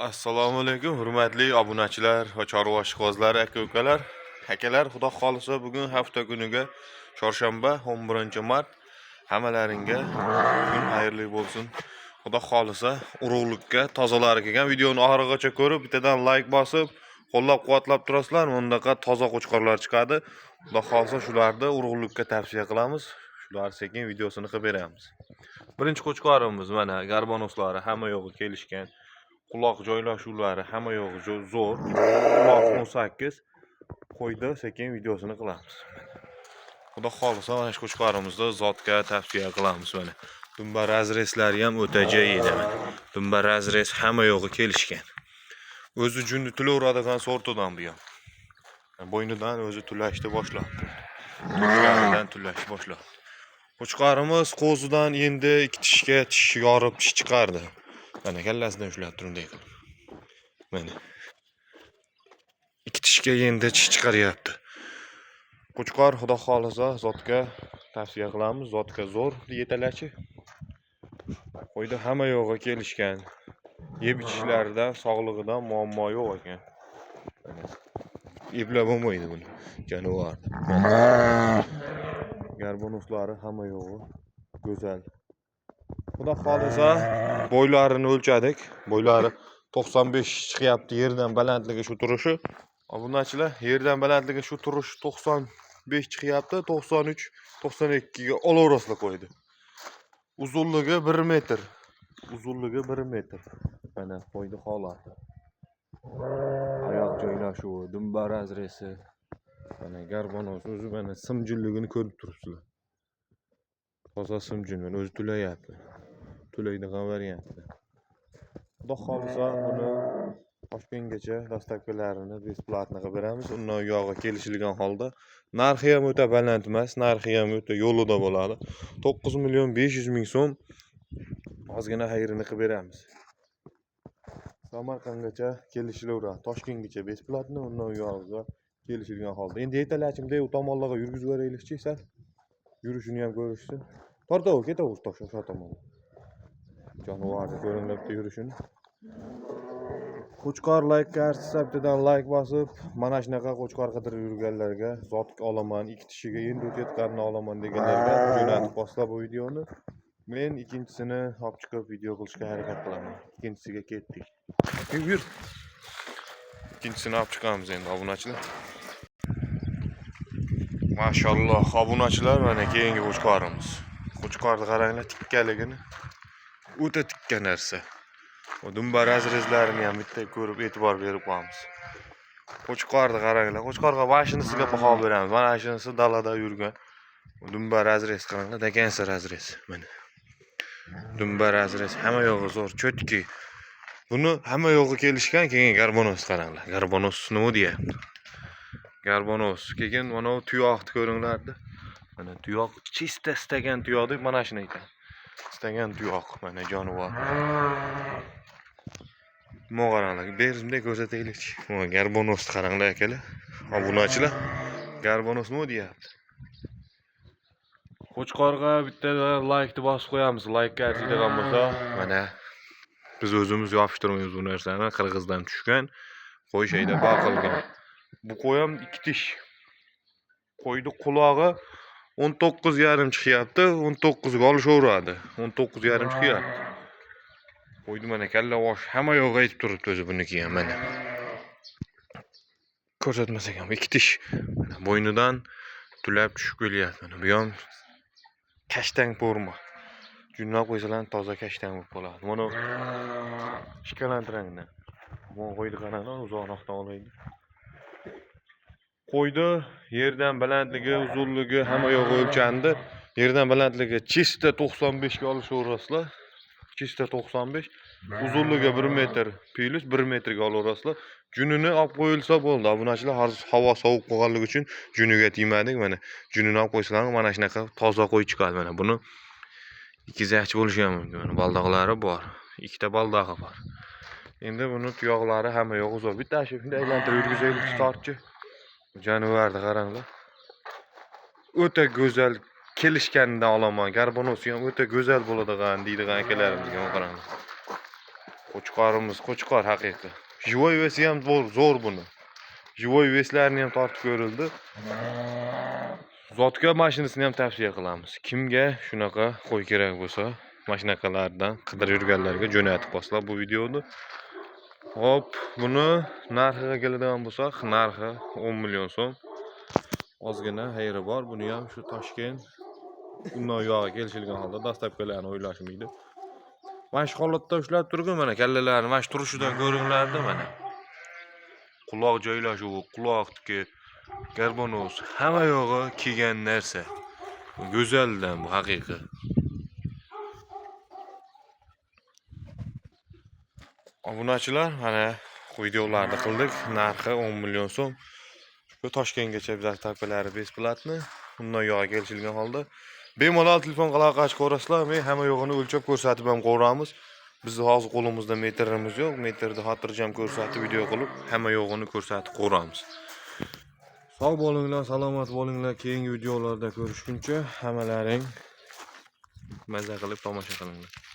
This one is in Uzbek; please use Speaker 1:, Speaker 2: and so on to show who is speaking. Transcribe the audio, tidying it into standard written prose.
Speaker 1: Assalomu alaykum, hurmatli obunachilar va chorva ishqibozlar, aka-ukalar. Akalar, xudo xolisa bugun hafta kuniga chorshanba 11-mart hammalaringga kun xayrli bo'lsin. Xudo xolisa urug'likka tozalari kelgan videoni oxirigacha ko'rib, bittadan like bosib, qo'llab-quvvatlab turasizlar. Bundaqa toza qo'chqorlar chiqadi. Xudo xolisa shularni urug'likka tavsiya qilamiz. Shular sekin videosini qilib beramiz. Birinchi qo'chqorimiz mana garbonoslari hamma yo'g'i kelishgan. Quloq joylashuvlari hamma yo'g'i zo'r. Quloq 18. Qo'ydi sekin videosini qilamiz. Xudo xolisa mana shu qo'chqorimizda zotga tavsiya qilamiz mana. Dumba razreslari ham o'ta joyida. Dumba razres hamma yo'g'i kelishgan. O'zi junni tulaveradigan sortidan bu ham. Bo'ynidan o'zi tulashni boshladi. To'krog'idan tulashni boshladi. Qo'chqorimiz qo'zidan endi ikki tishga tish yorib tish chiqardi. Mana kallasidan ushlab turing deydi. Mana. Ikki tishga endi tish chiqaryapti. Qo'chqor xudo xolisa zotga tavsiya qilamiz. Zotga zo'r yetalachi. Qo'yda hamma yo'g'i kelishgan. Yeb ichishlaridan, sog'lig'idan muammo yo'q ekan. Eplab bo'lmaydi buni. Jonivor. Garbonoslari hamma yo'g'i go'zal. Xudo xolisa bo'ylarini o'lchadik. Bo'ylari 95 chiqyapti yerdan balandligi shu turishi. Obunachilar, yerdan balandligi shu turish 95 chiqyapti, 93, 92 ga olaverasizlar qo'ydi. Uzunligi 1 metr. Uzunligi 1 metr. Mana qo'ydi holati. Oyoq joylashuvi, dumba razresi. Mana garbonos o'zi mana simjinligini ko'rib turibsizlar. Toza simjin, mana o'zi tulayapti. Tulaydigan variantda. Xudo xolisa buni Toshkentgacha dastavkalarini besplatni qilib beramiz. Undan yog'i kelishilgan holda. Narxi ham o'ta baland emas, narxi ham o'ta yo'lida bo'ladi. 9.500.000 so'm ozgina xayrini qilib beramiz. Samarqandgacha kelishilaveradi. Toshkentgacha besplatni, undan yog'iga kelishilgan holda. Endi yetalachimda u tomonlarga yurgizib beraylikchi, sal. Yurishini ham ko'rishsin. Tortov, ketaver o'sha tomonga. Jonivorni ko'rinibdi yurishini. Qo'chqor like qarshisa bittadan like bosib, mana shunaqa qo'chqor qidirib yurganlarga zot olaman, ikki tishiga endi o'tayotganini olaman deganlarga jo'natib bosla bu videoni. Men ikkinchisini olib chiqib video qilishga harakat qilaman. Ikkinchisiga ketdik. Yur. Ikkinchisini olib chiqamiz endi obunachilar. Mashalloh, obunachilar mana keyingi qo'chqorimiz. Qo'chqorni qaranglar tikkaligini. O'ta tikka narsa. O dumba razrezlarini ham bitta ko'rib e'tibor berib qo'yamiz. Qo'chqorni qaranglar. Qo'chqorga mashinasiga baho beramiz. Mana shunisi dalada yurgan. Dumba razrez qaranglar, dagansa razrez. Mana. Dumba razrez hamma yo'g'i zo'r, cho'tki. Buni hamma yo'g'i kelishgan, keyin garbonos qaranglar. Garbonos nima deyapti? Garbonos. Keyin mana bu tuyoqni ko'ringlardi. Mana tuyoq chista istagan tuyoq deb mana shuni aytadi. Istagan tuyoq, mana jonivor. Mo'g'aranglar, berimda ko'rsataylikchi. Mana garbonosni qaranglar akalar. Obunachilar. Garbonos nima deyapti? Qo'chqorga bitta like deb bosib qo'yamiz. Like qarshiydigan bo'lsa, mana biz o'zimiz yopishtirmaymiz bu narsani. Qirg'izdan tushgan qo'y shayda boqilgan. Bu qo'y ham ikki tish. Qo'ydi qulog'i 19,5 chiqyapti, 19 ga olishaveradi. 19,5 chiqyapti. Qo'ydi mana kalla bosh hamma yo'g'i aytib turibdi o'zi buniki ham mana. Ko'rsatmasak ham ikki tish. Mana bo'ynidan tulab tushib kelyapti. Mana bu ham kashtang forma. Junnab qo'ysalar toza kashtang bo'lib qoladi. Mana shikalantirangdan. Bu qo'ydi qaranglar, uzoqroqdan olaydi. Qo'ydi yerdan balandligi, uzunligi hamma yo'g'i o'lchandi. Yerdan balandligi chista 95 ga olishaverasizlar. Chista 95. Uzunligi 1 metr, plus 1 metrga olaverasizlar. Junini olib qo'yilsa bo'ldi. Obunachilar havo sovuq bo'lganligi uchun juniga tegmadik. Mana junini olib qo'ysalar mana shunaqa toza qo'y chiqadi. Mana buni ikkizachchi bo'lishi ham mumkin. Mana baldoqlari bor. Ikkita baldog'i bor. Endi buni tuyoqlari hamma yo'g'i zo'r. Bitta shunday aylantirib yurgizaylik tortchi. Jonivorni qaranglar. O'ta go'zal kelishganidan olaman. Garbonosi ham o'ta go'zal bo'ladigan deydigan akalarimizga qaranglar. Qo'chqorimiz, qo'chqor haqiqiy. Живой vesi ham zo'r buni. Живой veslarini ham tortib ko'rildi. Zotga mashinasini ham tavsiya qilamiz. Kimga shunaqa qo'y kerak bo'lsa, mashinakalardan qidirib yurganlarga jo'natib qo'yinglar bu videoni. Hop, buni narxiga keladigan bo'lsak, narxi 10 million so'm. Ozgina xayri bor. Buni ham shu Toshkent bundan yo'g'i kelishilgan holda dastavkalarni o'ylashmaydi. Mana shu holatda ushlab turgan mana kallalarni mana shu turishidan ko'ringlarda mana. Quloq joylashuvi, quloqdagi garbonoz, hamma yo'g'i kelgan narsa. Go'zaldan bu haqiqiy. Obunachilar, mana videolarni qildik. Narxi 10 million so'm. Shu Toshkentgacha dastavkalari besplatni. Bundan yo'g'i kelishilgan holda bemalol telefon aloqa qilib ko'rasizlar. Men hamma yo'g'ini o'lchab ko'rsatib ham qo'ramiz. Bizni hozir qo'limizda metrimiz yo'q. Metrda xotirjam ko'rsatib video qilib, hamma yo'g'ini ko'rsatib qo'ramiz. Sog' bo'linglar, salomat bo'linglar. Keyingi videolarda ko'rishguncha hammalaring mazza qilib tomosha qilinglar.